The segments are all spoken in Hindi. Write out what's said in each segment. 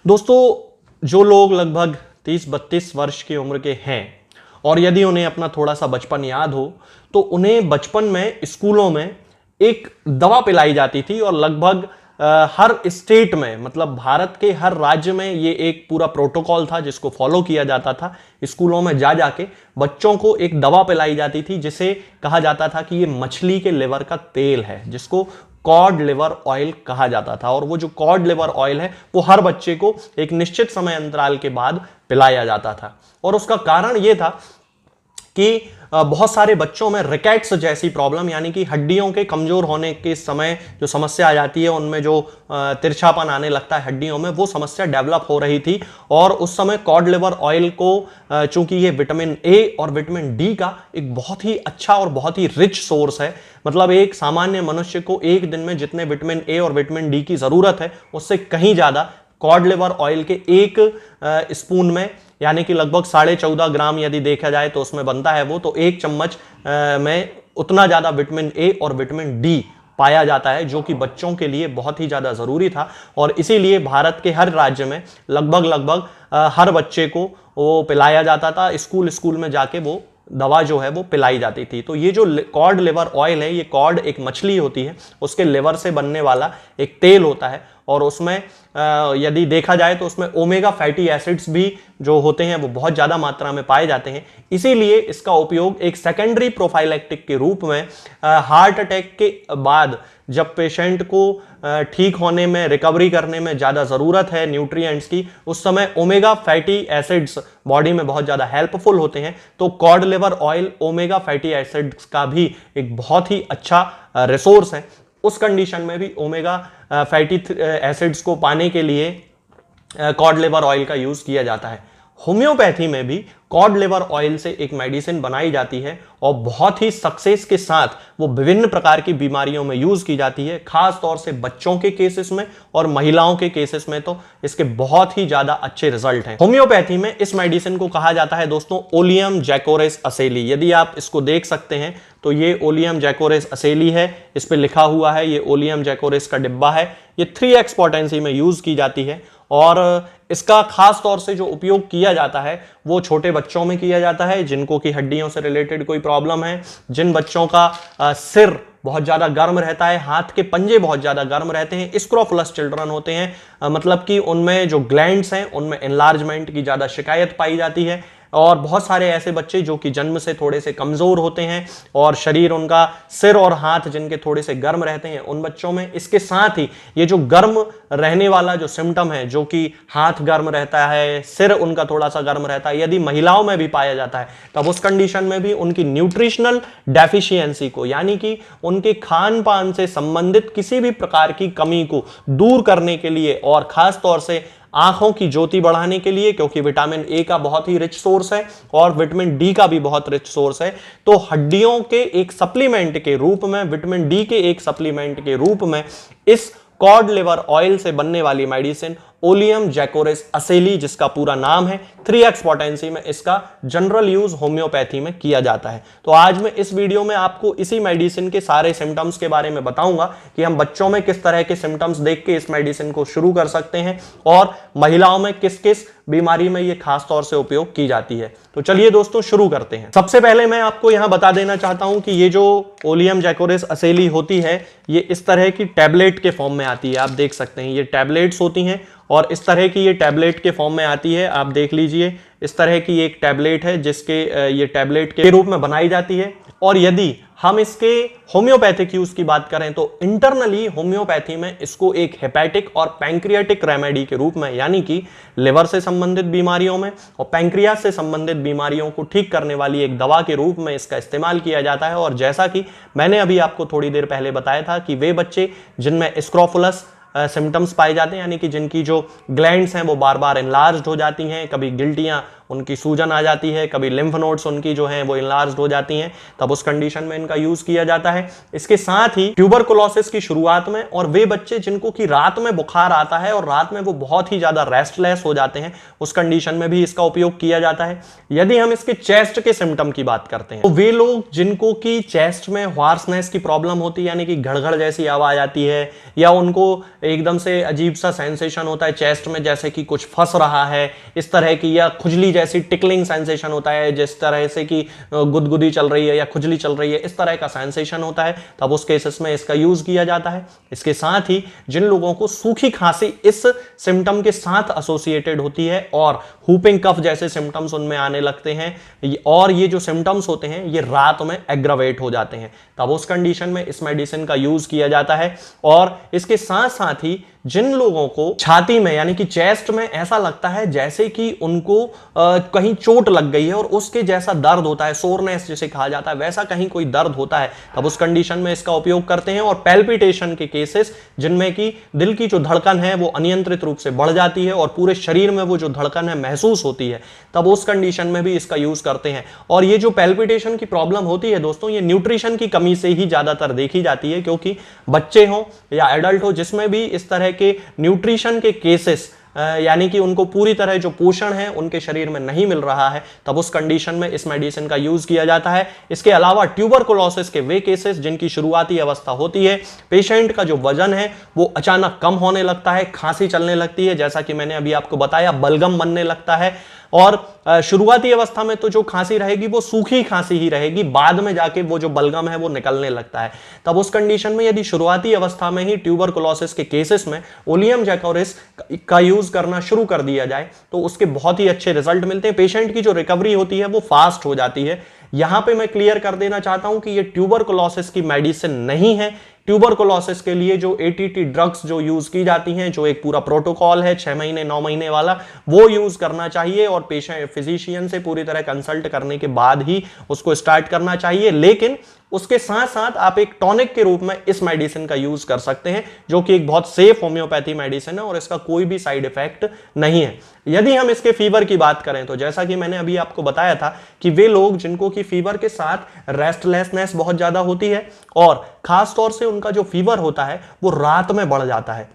दोस्तों, जो लोग लगभग 30-32 वर्ष की उम्र के हैं और यदि उन्हें अपना थोड़ा सा बचपन याद हो तो उन्हें बचपन में स्कूलों में एक दवा पिलाई जाती थी और लगभग हर स्टेट में, मतलब भारत के हर राज्य में ये एक पूरा प्रोटोकॉल था जिसको फॉलो किया जाता था। स्कूलों में जा जाके बच्चों को एक दवा पिलाई जाती थी जिसे कहा जाता था कि ये मछली के लिवर का तेल है, जिसको कॉड लिवर ऑयल कहा जाता था। और वो जो कॉड लिवर ऑयल है वो हर बच्चे को एक निश्चित समय अंतराल के बाद पिलाया जाता था। और उसका कारण ये था कि बहुत सारे बच्चों में रिकेट्स जैसी प्रॉब्लम, यानी कि हड्डियों के कमजोर होने के समय जो समस्या आ जाती है, उनमें जो तिरछापन आने लगता है हड्डियों में, वो समस्या डेवलप हो रही थी। और उस समय कॉड लिवर ऑयल को चूंकि ये विटामिन ए और विटामिन डी का एक बहुत ही अच्छा और बहुत ही रिच सोर्स है, मतलब एक सामान्य मनुष्य को एक दिन में जितने विटामिन ए और विटामिन डी की जरूरत है उससे कहीं ज्यादा कॉड लिवर ऑयल के एक स्पून में, यानी कि लगभग 14.5 ग्राम यदि देखा जाए तो उसमें बनता है वो, तो एक चम्मच में उतना ज्यादा विटामिन ए और विटामिन डी पाया जाता है, जो कि बच्चों के लिए बहुत ही ज्यादा जरूरी था। और इसीलिए भारत के हर राज्य में लगभग हर बच्चे को वो पिलाया जाता था। स्कूल में जाके वो दवा जो है वो पिलाई जाती थी। तो ये जो कॉड लिवर ऑयल है, ये कॉड एक मछली होती है, उसके लिवर से बनने वाला एक तेल होता है। और उसमें यदि देखा जाए तो उसमें ओमेगा फैटी एसिड्स भी जो होते हैं वो बहुत ज़्यादा मात्रा में पाए जाते हैं। इसीलिए इसका उपयोग एक सेकेंडरी प्रोफाइलैक्टिक के रूप में हार्ट अटैक के बाद जब पेशेंट को ठीक होने में, रिकवरी करने में ज़्यादा ज़रूरत है न्यूट्रिएंट्स की, उस समय ओमेगा फैटी एसिड्स बॉडी में बहुत ज़्यादा हेल्पफुल होते हैं। तो cod liver oil omega fatty acids का भी एक बहुत ही अच्छा रिसोर्स है। उस कंडीशन में भी ओमेगा फैटी एसिड्स को पाने के लिए कॉड लिवर ऑयल का यूज किया जाता है। होम्योपैथी में भी कॉड लिवर ऑयल से एक मेडिसिन बनाई जाती है और बहुत ही सक्सेस के साथ वो विभिन्न प्रकार की बीमारियों में यूज की जाती है, खास तौर से बच्चों के केसेस में और महिलाओं के केसेस में तो इसके बहुत ही ज्यादा अच्छे रिजल्ट हैं। होम्योपैथी में इस मेडिसिन को कहा जाता है दोस्तों ओलियम जैकोरेस असेली। यदि आप इसको देख सकते हैं तो ये ओलियम जैकोरेस असेली है, इस पे लिखा हुआ है, ये ओलियम जैकोरेस का डिब्बा है। ये 3x पोटेंसी में यूज की जाती है और इसका खास तौर से जो उपयोग किया जाता है वो छोटे बच्चों में किया जाता है जिनको की हड्डियों से रिलेटेड कोई प्रॉब्लम है, जिन बच्चों का सिर बहुत ज्यादा गर्म रहता है, हाथ के पंजे बहुत ज्यादा गर्म रहते हैं, स्क्रोफुलस चिल्ड्रन होते हैं, मतलब कि उनमें जो ग्लैंड्स हैं उनमें एनलार्जमेंट की ज्यादा शिकायत पाई जाती है। और बहुत सारे ऐसे बच्चे जो कि जन्म से थोड़े से कमजोर होते हैं और शरीर उनका, सिर और हाथ जिनके थोड़े से गर्म रहते हैं, उन बच्चों में इसके साथ ही ये जो गर्म रहने वाला जो सिम्टम है, जो कि हाथ गर्म रहता है, सिर उनका थोड़ा सा गर्म रहता है, यदि महिलाओं में भी पाया जाता है तब उस कंडीशन में भी उनकी न्यूट्रिशनल डेफिशिएंसी को, यानी कि उनके खान पान से संबंधित किसी भी प्रकार की कमी को दूर करने के लिए और खास तौर से आंखों की ज्योति बढ़ाने के लिए, क्योंकि विटामिन ए का बहुत ही रिच सोर्स है और विटामिन डी का भी बहुत रिच सोर्स है, तो हड्डियों के एक सप्लीमेंट के रूप में, विटामिन डी के एक सप्लीमेंट के रूप में इस कॉड लिवर ऑयल से बनने वाली मेडिसिन ओलियम जैकोरेस असेली, जिसका पूरा नाम है, 3x पोटेंसी में इसका जनरल यूज होम्योपैथी में किया जाता है। तो आज मैं इस वीडियो में आपको इसी मेडिसिन के सारे सिम्टम्स के बारे में बताऊंगा कि हम बच्चों में किस तरह के सिम्टम्स देख के इस मेडिसिन को शुरू कर सकते हैं और महिलाओं में किस किस बीमारी में ये खास तौर से उपयोग की जाती है। तो चलिए दोस्तों शुरू करते हैं। सबसे पहले मैं आपको यहां बता देना चाहता हूं कि ये जो ओलियम जैकोरेस असेली होती है ये इस तरह की टैबलेट के फॉर्म में आती है। आप देख सकते हैं ये टैबलेट्स होती हैं और इस तरह की ये टैबलेट के फॉर्म में आती है। आप देख लीजिए इस तरह की एक टैबलेट है जिसके ये टैबलेट के रूप में बनाई जाती है। और यदि हम इसके होम्योपैथिक यूज की बात करें तो इंटरनली होम्योपैथी में इसको एक हेपेटिक और पैंक्रियाटिक रेमेडी के रूप में, यानी कि लिवर से संबंधित बीमारियों में और पैंक्रियास से संबंधित बीमारियों को ठीक करने वाली एक दवा के रूप में इसका इस्तेमाल किया जाता है। और जैसा कि मैंने अभी आपको थोड़ी देर पहले बताया था कि वे बच्चे जिनमें स्क्रोफुलस सिम्टम्स पाए जाते हैं, यानी कि जिनकी जो ग्लैंड्स हैं वो बार बार एनलार्ज्ड हो जाती हैं, कभी गिल्टियां उनकी सूजन आ जाती है, कभी लिम्फ नोड्स उनकी जो है वो इनलार्ज्ड हो जाती हैं, तब उस कंडीशन में इनका यूज किया जाता है। इसके साथ ही ट्यूबरकुलोसिस की शुरुआत में और वे बच्चे जिनको कि रात में बुखार आता है और रात में वो बहुत ही ज्यादा रेस्टलेस हो जाते हैं, उस कंडीशन में भी इसका उपयोग किया जाता है। यदि हम इसके चेस्ट के सिम्टम की बात करते हैं तो वे लोग जिनको कि चेस्ट में हार्सनेस की प्रॉब्लम होती है, यानी कि घड़घड़ जैसी आवाज आती है या उनको एकदम से अजीब सा सेंसेशन होता है चेस्ट में जैसे कि कुछ फंस रहा है इस तरह की, या खुजली जैसी टिकलिंग सेंसेशन होता है जिस तरह से कि गुदगुदी चल रही है या खुजली चल रही है, इस तरह का सेंसेशन होता है, तब उस केसेस में इसका यूज किया जाता है। इसके साथ ही जिन लोगों को सूखी खांसी इस सिम्टम के साथ एसोसिएटेड होती है और हुपिंग कफ जैसे सिम्टम्स उनमें आने लगते हैं और ये जो सिम्टम्स होते हैं ये रात में एग्रावेट हो जाते हैं, तब उस कंडीशन में इस मेडिसिन का यूज किया जाता है। और इसके साथ साथ ही जिन लोगों को छाती में यानी कि चेस्ट में ऐसा लगता है जैसे कि उनको कहीं चोट लग गई है और उसके जैसा दर्द होता है, सोरनेस जिसे कहा जाता है, वैसा कहीं कोई दर्द होता है, तब उस कंडीशन में इसका उपयोग करते हैं। और पैल्पिटेशन के केसेस जिनमें कि दिल की जो धड़कन है वो अनियंत्रित रूप से बढ़ जाती है और पूरे शरीर में वो जो धड़कन है महसूस होती है, तब उस कंडीशन में भी इसका यूज करते हैं। और ये जो पैल्पिटेशन की प्रॉब्लम होती है दोस्तों, ये न्यूट्रिशन की कमी से ही ज्यादातर देखी जाती है, क्योंकि बच्चे हो या एडल्ट हो जिसमें भी इस तरह के न्यूट्रिशन के केसेस यानी कि उनको पूरी तरह जो पोषण है उनके शरीर में नहीं मिल रहा है, तब उस कंडीशन में इस मेडिसिन का यूज किया जाता है। इसके अलावा ट्यूबरकुलोसिस के वे केसेस जिनकी शुरुआती अवस्था होती है, पेशेंट का जो वजन है वो अचानक कम होने लगता है, खांसी चलने लगती है, जैसा कि मैंने अभी आपको बताया बलगम बनने लगता है, और शुरुआती अवस्था में तो जो खांसी रहेगी वो सूखी खांसी ही रहेगी, बाद में जाके वो जो बलगम है वो निकलने लगता है। तब उस कंडीशन में यदि शुरुआती अवस्था में ही ट्यूबरकुलोसिस के केसेस में ओलियम जैकोरिस का यूज करना शुरू कर दिया जाए तो उसके बहुत ही अच्छे रिजल्ट मिलते हैं, पेशेंट की जो रिकवरी होती है वो फास्ट हो जाती है। यहां पे मैं क्लियर कर देना चाहता हूं कि ये ट्यूबरकुलोसिस की मेडिसिन नहीं है। ट्यूबरकुलोसिस के लिए जो एटीटी ड्रग्स जो यूज की जाती हैं, जो एक पूरा प्रोटोकॉल है 6 महीने 9 महीने वाला, वो यूज करना चाहिए और पेशेंट फिजिशियन से पूरी तरह कंसल्ट करने के बाद ही उसको स्टार्ट करना चाहिए। लेकिन उसके साथ साथ आप एक टॉनिक के रूप में इस मेडिसिन का यूज कर सकते हैं, जो कि एक बहुत सेफ होम्योपैथी मेडिसिन है और इसका कोई भी साइड इफेक्ट नहीं है। यदि हम इसके फीवर की बात करें तो जैसा कि मैंने अभी आपको बताया था कि वे लोग जिनको कि फीवर के साथ रेस्टलेसनेस बहुत ज्यादा होती है और खास तौर से उनका जो फीवर होता है वो रात में बढ़ जाता है,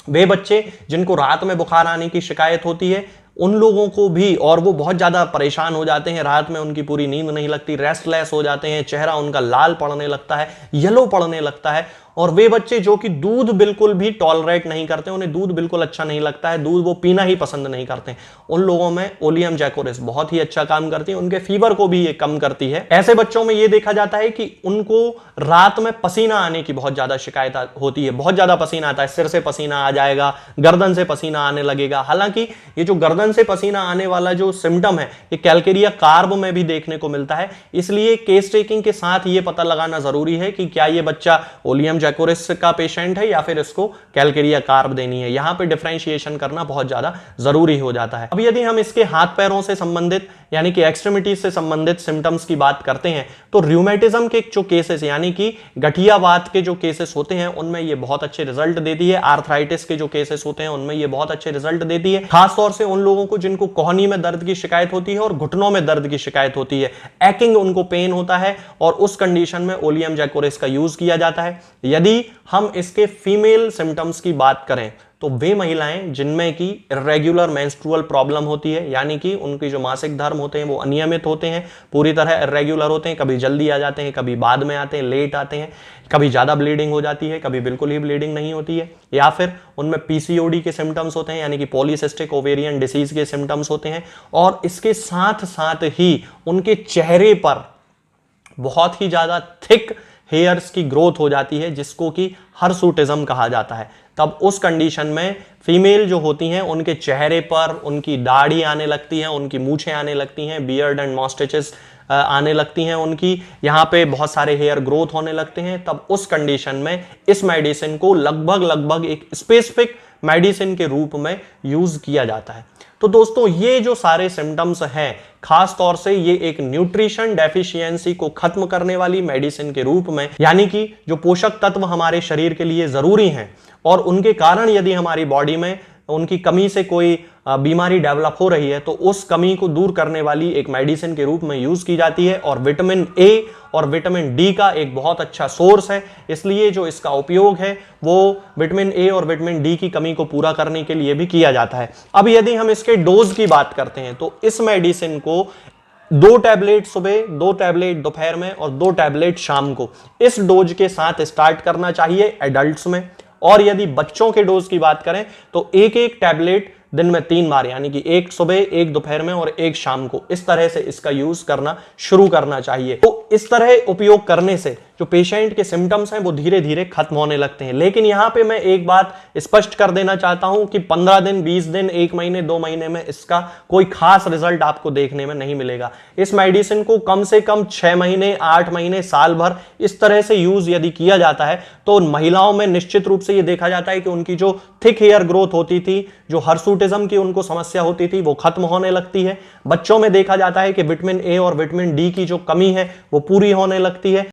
वे बच्चे जिनको रात में बुखार आने की शिकायत होती है उन लोगों को भी, और वो बहुत ज्यादा परेशान हो जाते हैं, रात में उनकी पूरी नींद नहीं लगती, रेस्टलेस हो जाते हैं, चेहरा उनका लाल पड़ने लगता है, येलो पड़ने लगता है। और वे बच्चे जो कि दूध बिल्कुल भी टॉलरेट नहीं करते, उन्हें दूध बिल्कुल अच्छा नहीं लगता है, दूध वो पीना ही पसंद नहीं करते, उन लोगों में ओलियम जैकोरिस बहुत ही अच्छा काम करती है, उनके फीवर को भी ये कम करती है। ऐसे बच्चों में ये देखा जाता है कि उनको रात में पसीना आने की बहुत ज्यादा शिकायत होती है, बहुत ज्यादा पसीना आता है, सिर से पसीना आ जाएगा, गर्दन से पसीना आने लगेगा। हालांकि ये जो गर्दन से पसीना आने वाला जो सिम्टम है ये कैलकेरिया कार्ब में भी देखने को मिलता है, इसलिए केस टेकिंग के साथ ये पता लगाना जरूरी है कि क्या ये बच्चा ओलियम जैकोरिस का पेशेंट है या फिर इसको कैलकेरिया कार्ब देनी है। यहां पे डिफरेंशिएशन करना बहुत ज्यादा जरूरी हो जाता है। अब यदि हम इसके हाथ पैरों से संबंधित यानी कि एक्सट्रीमिटीज से संबंधित सिम्टम्स की बात करते हैं तो रूमेटिज्म के जो केसेस यानी कि गठियावात के जो केसेस होते हैं उनमें ये बहुत अच्छे रिजल्ट देती है, आर्थराइटिस के जो केसेस होते हैं उनमें ये बहुत अच्छे रिजल्ट देती है, खासतौर से उन लोगों को जिनको कोहनी में दर्द की शिकायत होती है और घुटनों में दर्द की शिकायत होती है, एक्किंग उनको पेन होता है, और उस कंडीशन में ओलियम जैकोरिस का यूज किया जाता है। यदि हम इसके फीमेल सिम्टम्स की बात करें तो वे महिलाएं जिनमें की इरेगुलर मेंस्ट्रुअल प्रॉब्लम होती है, यानी कि उनकी जो मासिक धर्म होते हैं वो अनियमित होते हैं, पूरी तरह इरेगुलर होते हैं, कभी जल्दी आ जाते हैं, कभी बाद में आते हैं, लेट आते हैं, कभी ज्यादा ब्लीडिंग हो जाती है, कभी बिल्कुल ही ब्लीडिंग नहीं होती है, या फिर उनमें पीसीओडी के सिम्टम्स होते हैं यानी कि पॉलीसिस्टिक ओवेरियन डिसीज के सिम्टम्स होते हैं, और इसके साथ साथ ही उनके चेहरे पर बहुत ही ज्यादा थिक हेयर्स की ग्रोथ हो जाती है जिसको कि हर्सुटिज्म कहा जाता है। तब उस कंडीशन में फीमेल जो होती हैं उनके चेहरे पर उनकी दाढ़ी आने लगती है, उनकी मूछें आने लगती हैं, बियर्ड एंड मॉस्टेचेस आने लगती हैं, उनकी यहाँ पे बहुत सारे हेयर ग्रोथ होने लगते हैं। तब उस कंडीशन में इस मेडिसिन को लगभग एक स्पेसिफिक मेडिसिन के रूप में यूज किया जाता है। तो दोस्तों ये जो सारे सिम्टम्स हैं खास तौर से ये एक न्यूट्रिशन डेफिशिएंसी को खत्म करने वाली मेडिसिन के रूप में, यानी कि जो पोषक तत्व हमारे शरीर के लिए जरूरी हैं और उनके कारण यदि हमारी बॉडी में उनकी कमी से कोई बीमारी डेवलप हो रही है तो उस कमी को दूर करने वाली एक मेडिसिन के रूप में यूज की जाती है। और विटामिन ए और विटामिन डी का एक बहुत अच्छा सोर्स है, इसलिए जो इसका उपयोग है वो विटामिन ए और विटामिन डी की कमी को पूरा करने के लिए भी किया जाता है। अब यदि हम इसके डोज की बात करते हैं तो इस मेडिसिन को 2 टैबलेट सुबह, 2 टैबलेट दोपहर में और 2 टैबलेट शाम को इस डोज के साथ स्टार्ट करना चाहिए एडल्ट्स में। और यदि बच्चों के डोज की बात करें तो एक एक टैबलेट दिन में 3 बार, यानी कि एक सुबह, एक दोपहर में और एक शाम को, इस तरह से इसका यूज करना शुरू करना चाहिए। तो इस तरह उपयोग करने से जो पेशेंट के सिम्टम्स हैं वो धीरे धीरे खत्म होने लगते हैं। लेकिन यहां पे मैं एक बात स्पष्ट कर देना चाहता हूं कि 15 दिन, 20 दिन, 1 महीने, 2 महीने में इसका कोई खास रिजल्ट आपको देखने में नहीं मिलेगा। इस मेडिसिन को कम से कम 6 महीने, 8 महीने, साल भर इस तरह से यूज यदि किया जाता है तो महिलाओं में निश्चित रूप से यह देखा जाता है कि उनकी जो थिक हेयर ग्रोथ होती थी, जो हर्सुटिज्म की उनको समस्या होती थी, वो खत्म होने लगती है। बच्चों में देखा जाता है कि विटामिन ए और विटामिन डी की जो कमी है वो पूरी होने लगती है।